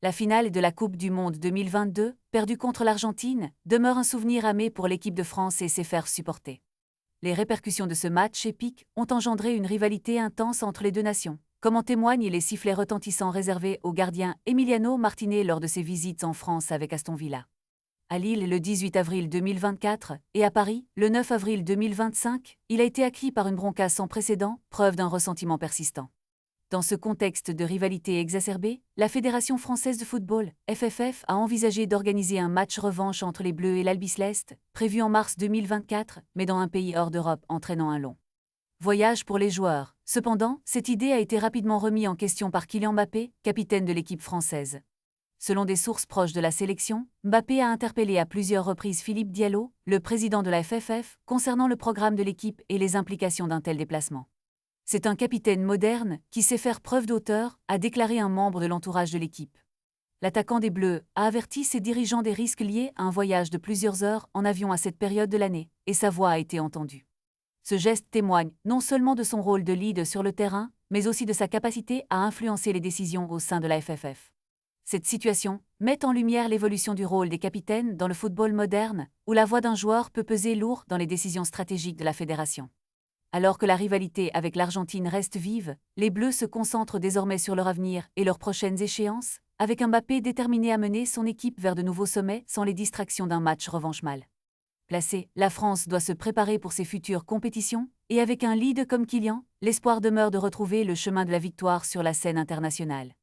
La finale de la Coupe du Monde 2022, perdue contre l'Argentine, demeure un souvenir amer pour l'équipe de France et ses fers supporter. Les répercussions de ce match épique ont engendré une rivalité intense entre les deux nations, comme en témoignent les sifflets retentissants réservés au gardien Emiliano Martinez lors de ses visites en France avec Aston Villa. À Lille le 18 avril 2024 et à Paris le 9 avril 2025, il a été acquis par une bronca sans précédent, preuve d'un ressentiment persistant. Dans ce contexte de rivalité exacerbée, la Fédération française de football, FFF, a envisagé d'organiser un match revanche entre les Bleus et l'Albiceleste, prévu en mars 2024, mais dans un pays hors d'Europe entraînant un long voyage pour les joueurs. Cependant, cette idée a été rapidement remise en question par Kylian Mbappé, capitaine de l'équipe française. Selon des sources proches de la sélection, Mbappé a interpellé à plusieurs reprises Philippe Diallo, le président de la FFF, concernant le programme de l'équipe et les implications d'un tel déplacement. C'est un capitaine moderne qui sait faire preuve d'auteur, a déclaré un membre de l'entourage de l'équipe. L'attaquant des Bleus a averti ses dirigeants des risques liés à un voyage de plusieurs heures en avion à cette période de l'année, et sa voix a été entendue. Ce geste témoigne non seulement de son rôle de leader sur le terrain, mais aussi de sa capacité à influencer les décisions au sein de la FFF. Cette situation met en lumière l'évolution du rôle des capitaines dans le football moderne, où la voix d'un joueur peut peser lourd dans les décisions stratégiques de la fédération. Alors que la rivalité avec l'Argentine reste vive, les Bleus se concentrent désormais sur leur avenir et leurs prochaines échéances, avec un Mbappé déterminé à mener son équipe vers de nouveaux sommets sans les distractions d'un match revanche mal placé. La France doit se préparer pour ses futures compétitions, et avec un leader comme Kylian, l'espoir demeure de retrouver le chemin de la victoire sur la scène internationale.